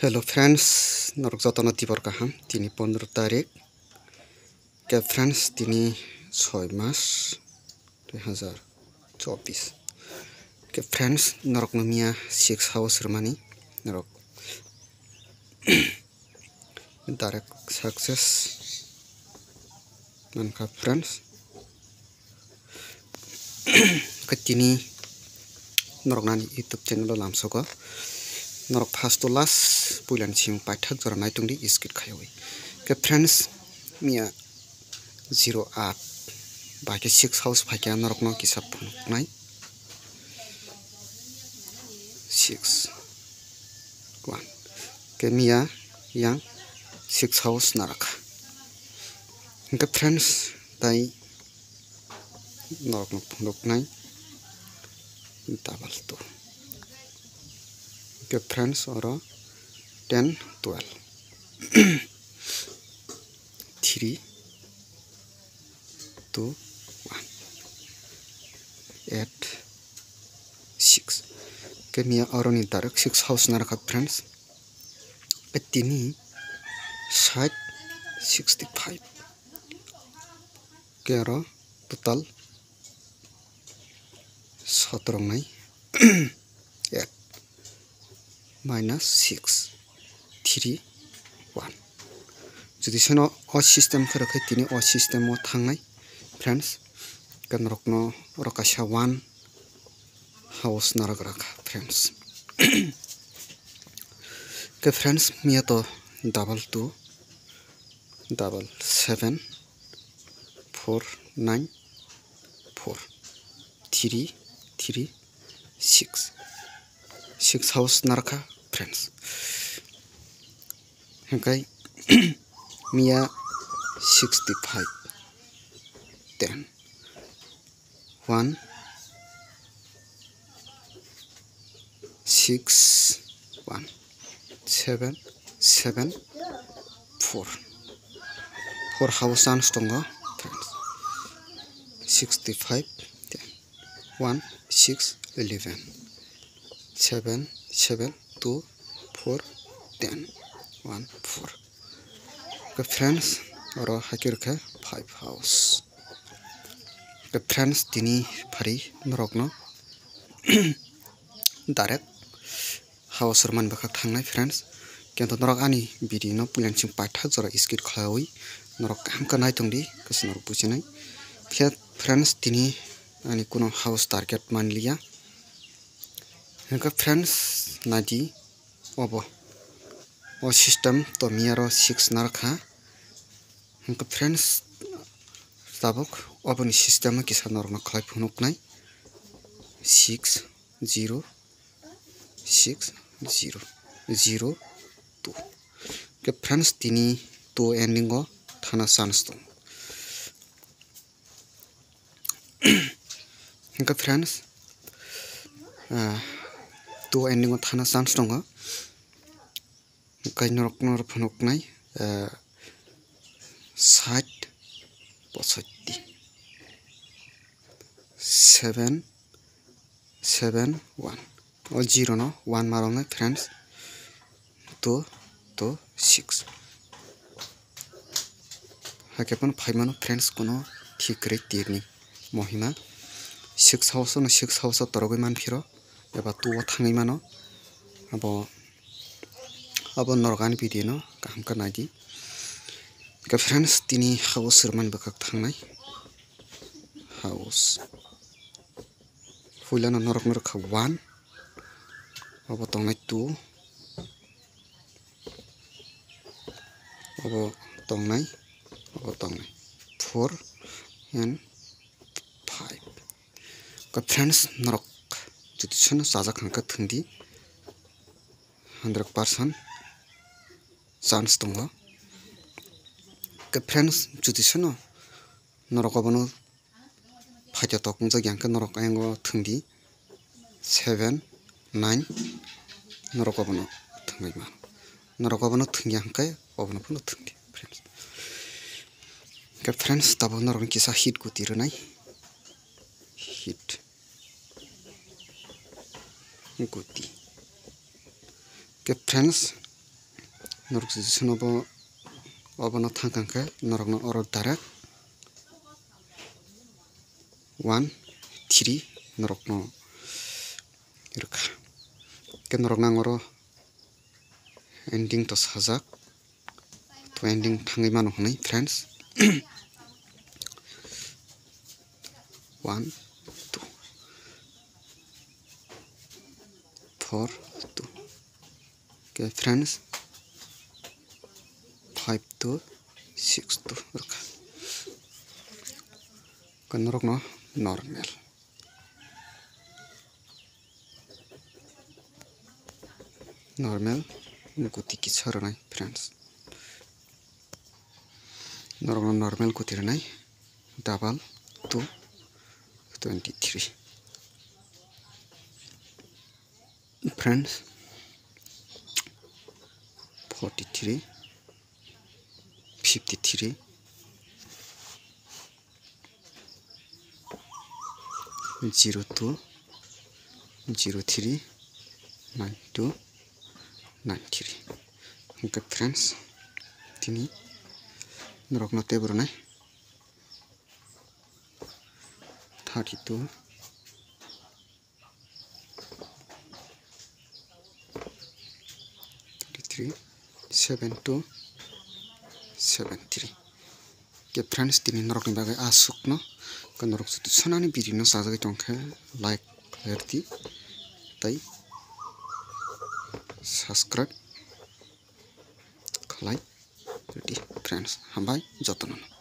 Hello friends नरक जतन दिबर गाहाम दिनै 15 तारिख के फ्रेंड्स दिनै 6 मास 2024 के फ्रेंड्स नरक नमिया 6 हाउस रमानी नरक डायरेक्ट सक्सेस मनका फ्रेंड्स कतिनी नरक नानी यूट्यूब चैनल लामसोको नरक फार्स्ट तो लास्ट पुइलान सिम पाइथाक जरा नाइतुंगदि स्किट खायoi के फ्रेंड्स मिया 08 बाके 6 हाउस फाइका नरक न किसाब फुनाय 6 1 के मिया yang 6 हाउस नरक के फ्रेंड्स ताई नरक न फुनकनाय double 2 के फ्रेंड्स और 10 12 3 2 1 8 6 के मिया और नि डायरेक्ट 6 हाउस नरक फ्रेंड्स तिनी 65 के और टोटल 17 नाय 8 -6 3 1 जुदि सनो अ सिस्टम खरखे तिनी अ सिस्टम म थांनाय फ्रेंड्स कनरकनो रकाशा 1 हाउस नरक रखा फ्रेंड्स के फ्रेंड्स मिया तो double 2 double 7 4 9 4 3 3 6 हाउस नरका फ्रेंड्स हंकाय मिया 65 10 1 6 1 7 7 4 हाउस चांस दङ फ्रेंड्स 65 10 1 6 11 7 7 2 4 10 1 4 के फ्रेंड्स और हाकिर के 5 हाउस के फ्रेंड्स दिनी फारी नरकनो डायरेक्ट हाउस रमान बखा थांनाय फ्रेंड्स केंतो नरक आनी भिडियो पुलान सिं पाठा जरा स्किट खायoi नरक काम का नायतंगदि कसनर बुजिनाय फ्रेंड्स दिनी आनी कुनो हाउस टारगेट मान लिया हंका फ्रेंड्स नादी ओबो ओ सिस्टम तो मियारो 6 नरखा हंका फ्रेंड्स ताबक ओबनी सिस्टम किसा नरक खलाय फुनुकनाय 6 0 6 0 0 2 के फ्रेंड्स दिनी तो एंडिंग ओ थाना चांस दं हंका फ्रेंड्स तो एंडिंग थाना चांस दङ कई नरक नरक फुनुकनाय 60 65 7 7 1 और 0 no 1 मारोंगे फ्रेंड्स 2 2 6 हाकेपन 5 मानो फ्रेंड्स कोनो ठीक रे तीरनी महिमा 6 हाउस न 6 हाउस तरगै मान फिरो एबा 2 थाङै मानो अब नरगान भिडियो न काम का नायदि के फ्रेंड्स तिनी हाउस रमान बखक थांनाय हाउस फुलान नरक नरक 1 अब तंनाय 2 अब तंनाय 4 and 5 का फ्रेंड्स नरक जुदि सन साजा खांका थंदी 100% चांस दङ के फ्रेंड्स जुदि सन नरक बनो फाइटा तकं जग्यां के नरक आंगो थंदी 7 9 नरक बनो थंगै मा नरक बनो थंग्या हंकाय अबनो फनो थंदी फ्रेंड्स के फ्रेंड्स तब नरक किसा हिट को तिरनाय हिट गुती के friends norok sono bo obono thangkangkhe norok no oro direct 1 3 norok no rwkha ke norok nang oro ending to sajak to ending thangui mano hnai friends 1 2 4 2 okay friends 5 to 6 to rwkha ke norok no normal goti kitsa rwnai friends norok no normal goti rwnai double 2 23 friends 43 53 02 03 92 93 okay friends tini norok no tebrunai 32 33 72 73 ke friends tini norok ni bagai asuk no ke norok juti sonani video no sajagui tongkha like khairti tai subscribe khlai ready friends hambai jotono.